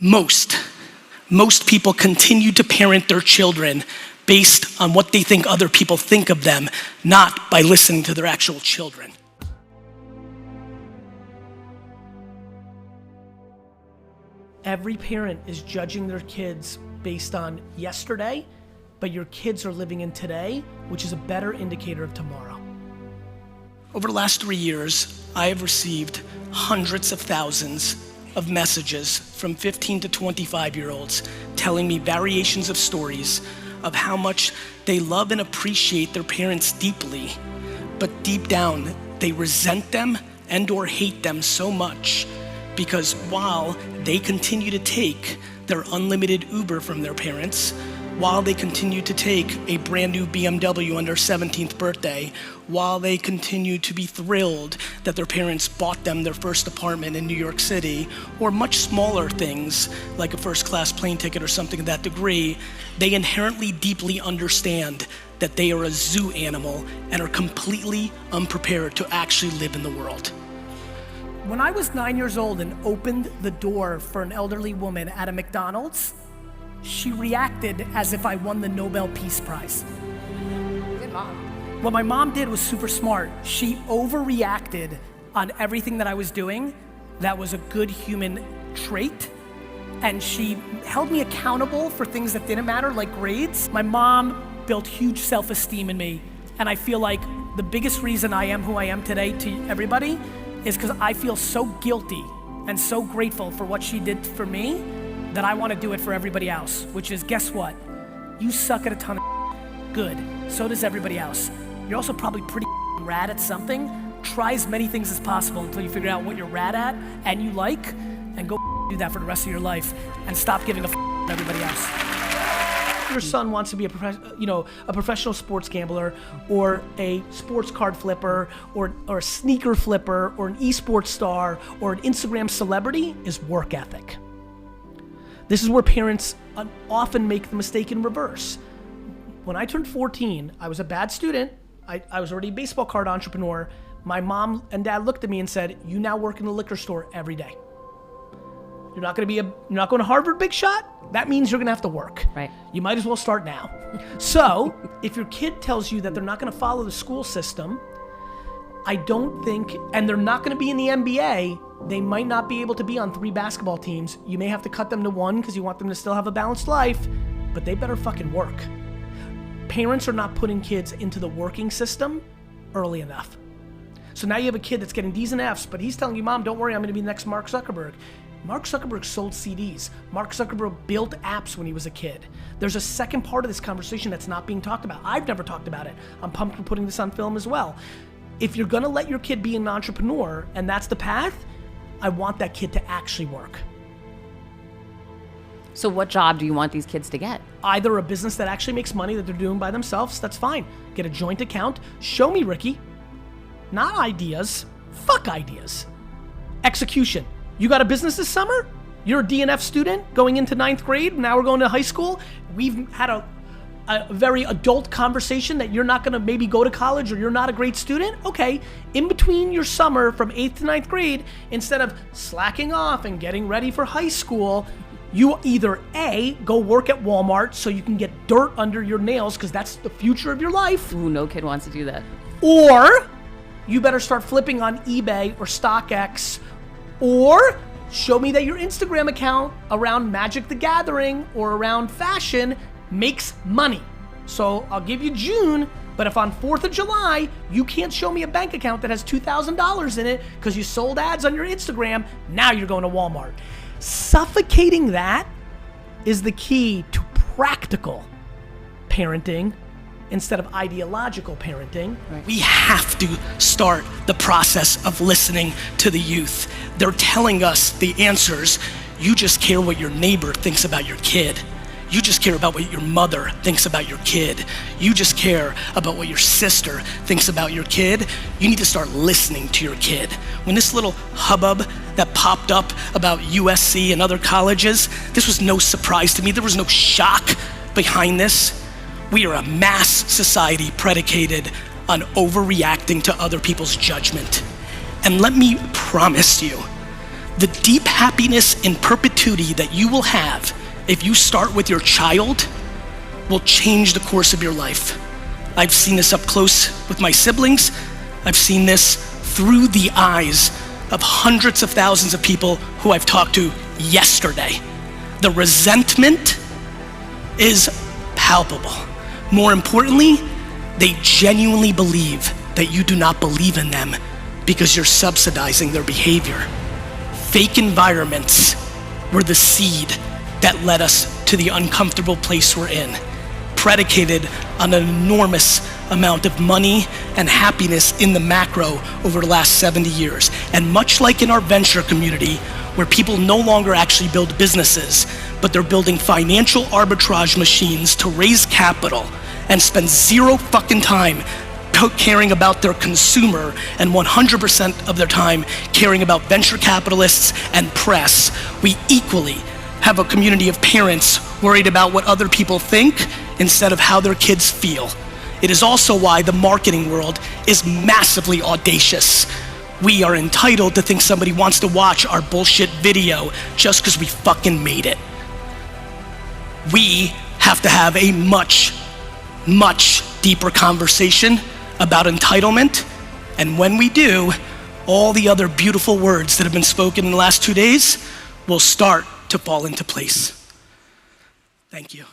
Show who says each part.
Speaker 1: Most people continue to parent their children based on what they think other people think of them, not by listening to their actual children. Every parent is judging their kids based on yesterday, but your kids are living in today, which is a better indicator of tomorrow. Over the last 3 years, I have received hundreds of thousands of messages from 15 to 25-year-olds telling me variations of stories of how much they love and appreciate their parents deeply, but deep down, they resent them and or hate them so much because while they continue to take their unlimited Uber from their parents, while they continue to take a brand new BMW on their 17th birthday, while they continue to be thrilled that their parents bought them their first apartment in New York City, or much smaller things like a first-class plane ticket or something of that degree, they inherently deeply understand that they are a zoo animal and are completely unprepared to actually live in the world. When I was 9 years old and opened the door for an elderly woman at a McDonald's, she reacted as if I won the Nobel Peace Prize.
Speaker 2: Good mom.
Speaker 1: What my mom did was super smart. She overreacted on everything that I was doing. That was a good human trait. And she held me accountable for things that didn't matter, like grades. My mom built huge self-esteem in me. And I feel like the biggest reason I am who I am today to everybody is because I feel so guilty and so grateful for what she did for me that I want to do it for everybody else, which is, guess what? You suck at a ton of good. So does everybody else. You're also probably pretty rad at something. Try as many things as possible until you figure out what you're rad at and you like, and go do that for the rest of your life and stop giving a about everybody else. Your son wants to be a professional sports gambler or a sports card flipper or a sneaker flipper or an esports star or an Instagram celebrity is work ethic. This is where parents often make the mistake in reverse. When I turned 14, I was a bad student. I was already a baseball card entrepreneur. My mom and dad looked at me and said, "You now work in the liquor store every day. You're not going to Harvard, big shot? That means you're gonna have to work.
Speaker 2: Right.
Speaker 1: You might as well start now." So, if your kid tells you that they're not gonna follow the school system, I don't think, and they're not gonna be in the NBA, they might not be able to be on 3 basketball teams. You may have to cut them to 1 because you want them to still have a balanced life, but they better fucking work. Parents are not putting kids into the working system early enough. So now you have a kid that's getting D's and F's, but he's telling you, "Mom, don't worry, I'm gonna be the next Mark Zuckerberg." Mark Zuckerberg sold CDs. Mark Zuckerberg built apps when he was a kid. There's a second part of this conversation that's not being talked about. I've never talked about it. I'm pumped for putting this on film as well. If you're gonna let your kid be an entrepreneur and that's the path, I want that kid to actually work.
Speaker 2: So what job do you want these kids to get?
Speaker 1: Either a business that actually makes money that they're doing by themselves, that's fine. Get a joint account. Show me, Ricky. Not ideas. Fuck ideas. Execution. You got a business this summer? You're a DNF student going into 9th grade. Now we're going to high school. We've had a very adult conversation that you're not gonna maybe go to college or you're not a great student. Okay, in between your summer from 8th to 9th grade, instead of slacking off and getting ready for high school, you either A, go work at Walmart so you can get dirt under your nails because that's the future of your life.
Speaker 2: Ooh, no kid wants to do that.
Speaker 1: Or you better start flipping on eBay or StockX, or show me that your Instagram account around Magic the Gathering or around fashion makes money. So I'll give you June, but if on 4th of July, you can't show me a bank account that has $2,000 in it because you sold ads on your Instagram, now you're going to Walmart. Suffocating that is the key to practical parenting instead of ideological parenting. Right. We have to start the process of listening to the youth. They're telling us the answers. You just care what your neighbor thinks about your kid. You just care about what your mother thinks about your kid. You just care about what your sister thinks about your kid. You need to start listening to your kid. When this little hubbub that popped up about USC and other colleges, this was no surprise to me. There was no shock behind this. We are a mass society predicated on overreacting to other people's judgment. And let me promise you, The deep happiness in perpetuity that you will have if you start with your child will change the course of your life. I've seen this up close with my siblings. I've seen this through the eyes of hundreds of thousands of people who I've talked to yesterday. The resentment is palpable. More importantly, they genuinely believe that you do not believe in them because you're subsidizing their behavior. Fake environments were the seed that led us to the uncomfortable place we're in, predicated on an enormous amount of money and happiness in the macro over the last 70 years. And much like in our venture community, where people no longer actually build businesses, but they're building financial arbitrage machines to raise capital and spend zero fucking time caring about their consumer and 100% of their time caring about venture capitalists and press, we equally have a community of parents worried about what other people think instead of how their kids feel. It is also why the marketing world is massively audacious. We are entitled to think somebody wants to watch our bullshit video just because we fucking made it. We have to have a much, much deeper conversation about entitlement, and when we do, all the other beautiful words that have been spoken in the last 2 days will start to fall into place. Thank you.